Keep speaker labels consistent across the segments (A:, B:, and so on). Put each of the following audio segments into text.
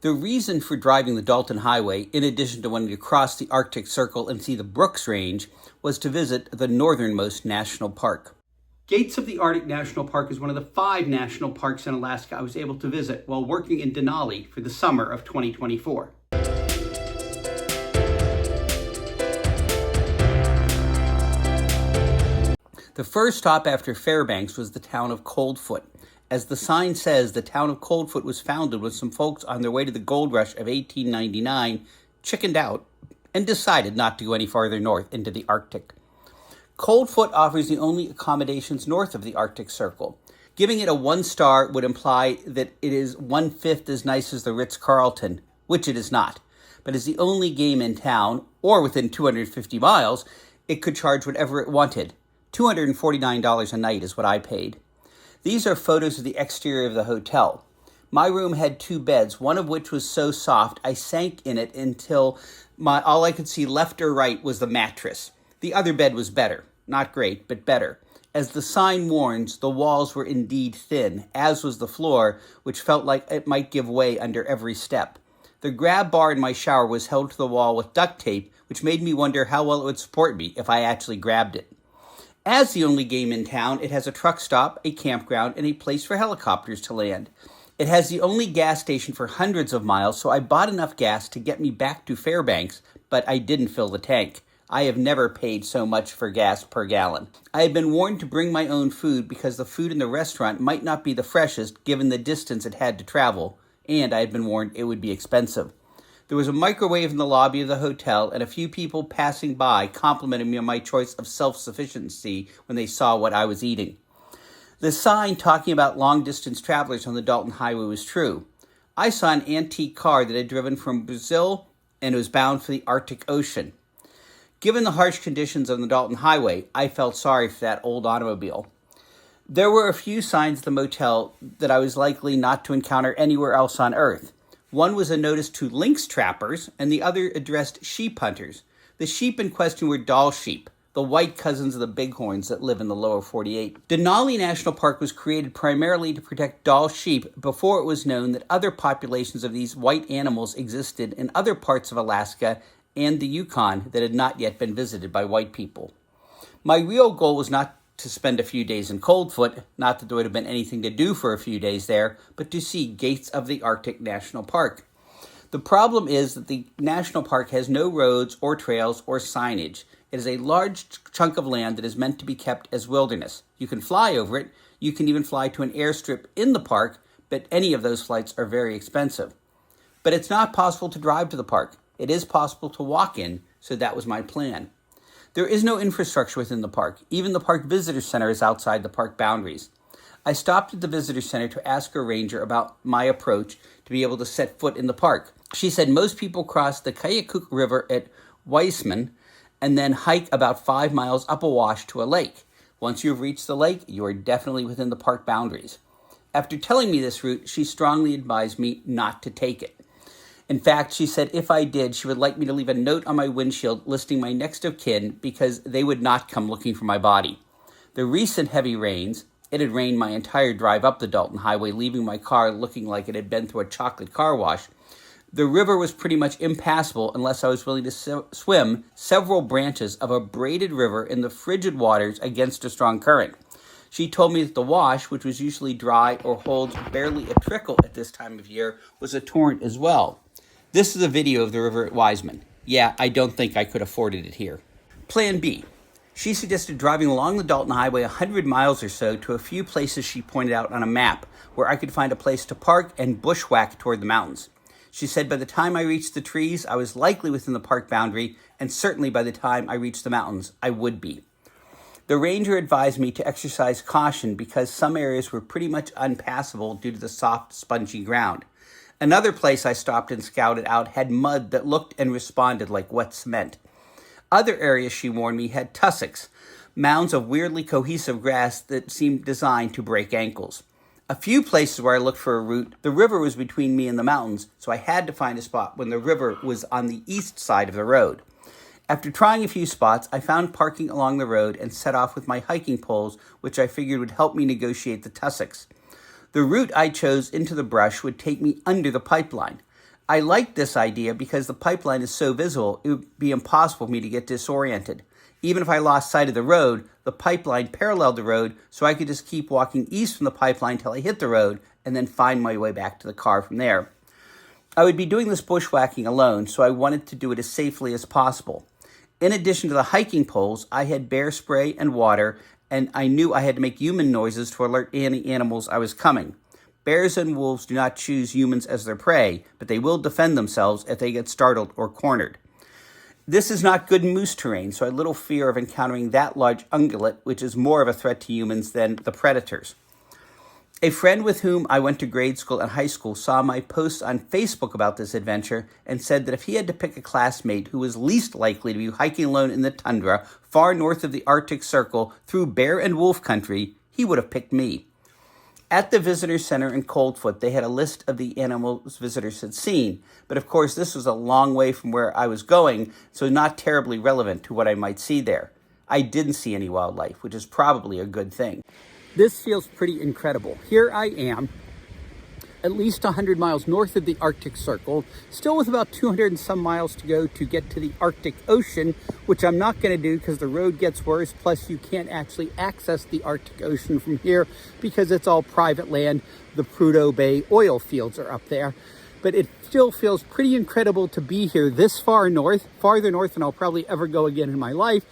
A: The reason for driving the Dalton Highway, in addition to wanting to cross the Arctic Circle and see the Brooks Range, was to visit the northernmost national park. Gates of the Arctic National Park is one of the 5 national parks in Alaska I was able to visit while working in Denali for the summer of 2024. The first stop after Fairbanks was the town of Coldfoot. As the sign says, the town of Coldfoot was founded when some folks on their way to the gold rush of 1899 chickened out and decided not to go any farther north into the Arctic. Coldfoot offers the only accommodations north of the Arctic Circle. Giving it a 1 star would imply that it is 1/5 as nice as the Ritz-Carlton, which it is not. But as the only game in town, or within 250 miles, it could charge whatever it wanted. $249 a night is what I paid. These are photos of the exterior of the hotel. My room had 2 beds, one of which was so soft I sank in it until all I could see left or right was the mattress. The other bed was better. Not great, but better. As the sign warns, the walls were indeed thin, as was the floor, which felt like it might give way under every step. The grab bar in my shower was held to the wall with duct tape, which made me wonder how well it would support me if I actually grabbed it. As the only game in town, it has a truck stop, a campground, and a place for helicopters to land. It has the only gas station for hundreds of miles, so I bought enough gas to get me back to Fairbanks, but I didn't fill the tank. I have never paid so much for gas per gallon. I had been warned to bring my own food because the food in the restaurant might not be the freshest given the distance it had to travel, and I had been warned it would be expensive. There was a microwave in the lobby of the hotel, and a few people passing by complimented me on my choice of self-sufficiency when they saw what I was eating. The sign talking about long-distance travelers on the Dalton Highway was true. I saw an antique car that had driven from Brazil and was bound for the Arctic Ocean. Given the harsh conditions on the Dalton Highway, I felt sorry for that old automobile. There were a few signs at the motel that I was likely not to encounter anywhere else on Earth. One was a notice to lynx trappers, and the other addressed sheep hunters. The sheep in question were Dall sheep, the white cousins of the bighorns that live in the lower 48. Denali National Park was created primarily to protect Dall sheep before it was known that other populations of these white animals existed in other parts of Alaska and the Yukon that had not yet been visited by white people. My real goal was not to spend a few days in Coldfoot, not that there would have been anything to do for a few days there, but to see Gates of the Arctic National Park. The problem is that the national park has no roads or trails or signage. It is a large chunk of land that is meant to be kept as wilderness. You can fly over it. You can even fly to an airstrip in the park, but any of those flights are very expensive. But it's not possible to drive to the park. It is possible to walk in, so that was my plan. There is no infrastructure within the park. Even the park visitor center is outside the park boundaries. I stopped at the visitor center to ask a ranger about my approach to be able to set foot in the park. She said most people cross the Kayakuk River at Weisman and then hike about 5 miles up a wash to a lake. Once you have reached the lake, you are definitely within the park boundaries. After telling me this route, she strongly advised me not to take it. In fact, she said if I did, she would like me to leave a note on my windshield listing my next of kin because they would not come looking for my body. The recent heavy rains, it had rained my entire drive up the Dalton Highway, leaving my car looking like it had been through a chocolate car wash. The river was pretty much impassable unless I was willing to swim several branches of a braided river in the frigid waters against a strong current. She told me that the wash, which was usually dry or holds barely a trickle at this time of year, was a torrent as well. This is a video of the river at Wiseman. Yeah, I don't think I could have afforded it here. Plan B. She suggested driving along the Dalton Highway 100 miles or so to a few places she pointed out on a map where I could find a place to park and bushwhack toward the mountains. She said by the time I reached the trees, I was likely within the park boundary, and certainly by the time I reached the mountains, I would be. The ranger advised me to exercise caution because some areas were pretty much unpassable due to the soft, spongy ground. Another place I stopped and scouted out had mud that looked and responded like wet cement. Other areas, she warned me, had tussocks, mounds of weirdly cohesive grass that seemed designed to break ankles. A few places where I looked for a route, the river was between me and the mountains, so I had to find a spot when the river was on the east side of the road. After trying a few spots, I found parking along the road and set off with my hiking poles, which I figured would help me negotiate the tussocks. The route I chose into the brush would take me under the pipeline. I liked this idea because the pipeline is so visible, it would be impossible for me to get disoriented. Even if I lost sight of the road, the pipeline paralleled the road, so I could just keep walking east from the pipeline till I hit the road and then find my way back to the car from there. I would be doing this bushwhacking alone, so I wanted to do it as safely as possible. In addition to the hiking poles, I had bear spray and water, and I knew I had to make human noises to alert any animals I was coming. Bears and wolves do not choose humans as their prey, but they will defend themselves if they get startled or cornered. This is not good moose terrain, so I had little fear of encountering that large ungulate, which is more of a threat to humans than the predators. A friend with whom I went to grade school and high school saw my post on Facebook about this adventure and said that if he had to pick a classmate who was least likely to be hiking alone in the tundra far north of the Arctic Circle through bear and wolf country, he would have picked me. At the visitor center in Coldfoot, they had a list of the animals visitors had seen, but of course this was a long way from where I was going, so not terribly relevant to what I might see there. I didn't see any wildlife, which is probably a good thing. This feels pretty incredible. Here I am, at least 100 miles north of the Arctic Circle, still with about 200 and some miles to go to get to the Arctic Ocean, which I'm not going to do because the road gets worse, plus you can't actually access the Arctic Ocean from here because it's all private land. The Prudhoe Bay oil fields are up there. But it still feels pretty incredible to be here this far north, farther north than I'll probably ever go again in my life,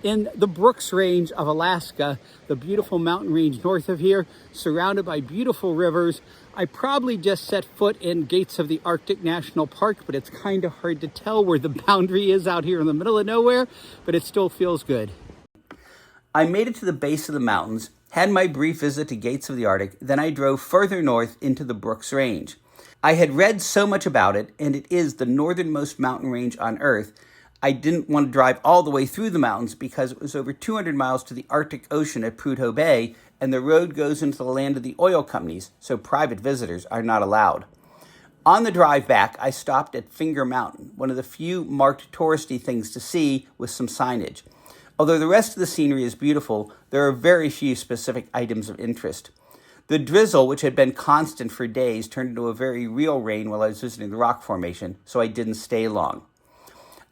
A: in the Brooks Range of Alaska, the beautiful mountain range north of here, surrounded by beautiful rivers. I probably just set foot in gates of the Arctic National Park, but it's kind of hard to tell where the boundary is out here in the middle of nowhere, but it still feels good. I made it to the base of the mountains, had my brief visit to Gates of the Arctic, then I drove further north into the Brooks Range. I had read so much about it, and it is the northernmost mountain range on Earth. I didn't want to drive all the way through the mountains because it was over 200 miles to the Arctic Ocean at Prudhoe Bay, and the road goes into the land of the oil companies, so private visitors are not allowed. On the drive back, I stopped at Finger Mountain, one of the few marked touristy things to see with some signage. Although the rest of the scenery is beautiful, there are very few specific items of interest. The drizzle, which had been constant for days, turned into a very real rain while I was visiting the rock formation, so I didn't stay long.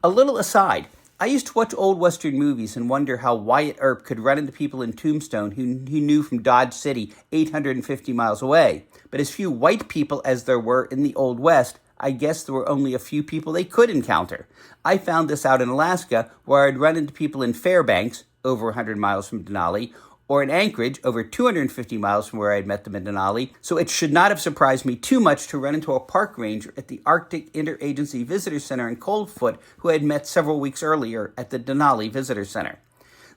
A: A little aside, I used to watch old Western movies and wonder how Wyatt Earp could run into people in Tombstone who he knew from Dodge City 850 miles away. But as few white people as there were in the Old West, I guess there were only a few people they could encounter. I found this out in Alaska, where I'd run into people in Fairbanks, over 100 miles from Denali, or in Anchorage, over 250 miles from where I had met them in Denali, so it should not have surprised me too much to run into a park ranger at the Arctic Interagency Visitor Center in Coldfoot, who I had met several weeks earlier at the Denali Visitor Center.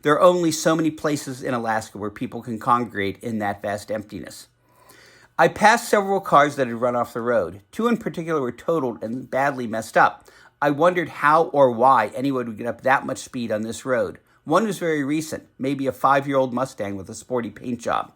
A: There are only so many places in Alaska where people can congregate in that vast emptiness. I passed several cars that had run off the road. Two in particular were totaled and badly messed up. I wondered how or why anyone would get up that much speed on this road. One was very recent, maybe a 5-year-old Mustang with a sporty paint job.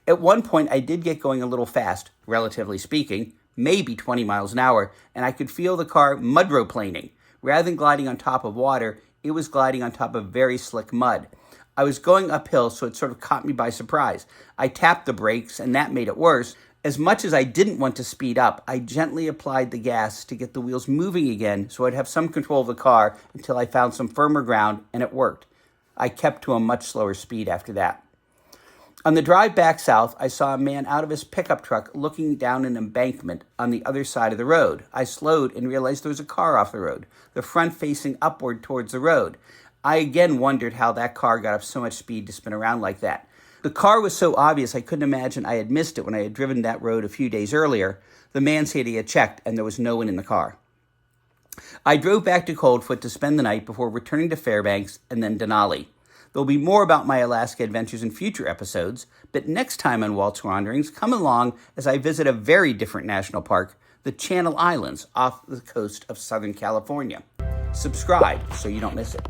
A: At one point, I did get going a little fast, relatively speaking, maybe 20 miles an hour, and I could feel the car mudroplaning. Rather than gliding on top of water, it was gliding on top of very slick mud. I was going uphill, so it sort of caught me by surprise. I tapped the brakes, and that made it worse. As much as I didn't want to speed up, I gently applied the gas to get the wheels moving again so I'd have some control of the car until I found some firmer ground, and it worked. I kept to a much slower speed after that. On the drive back south, I saw a man out of his pickup truck looking down an embankment on the other side of the road. I slowed and realized there was a car off the road, the front facing upward towards the road. I again wondered how that car got up so much speed to spin around like that. The car was so obvious I couldn't imagine I had missed it when I had driven that road a few days earlier. The man said he had checked and there was no one in the car. I drove back to Coldfoot to spend the night before returning to Fairbanks and then Denali. There'll be more about my Alaska adventures in future episodes, but next time on Walts Wanderings, come along as I visit a very different national park, the Channel Islands off the coast of Southern California. Subscribe so you don't miss it.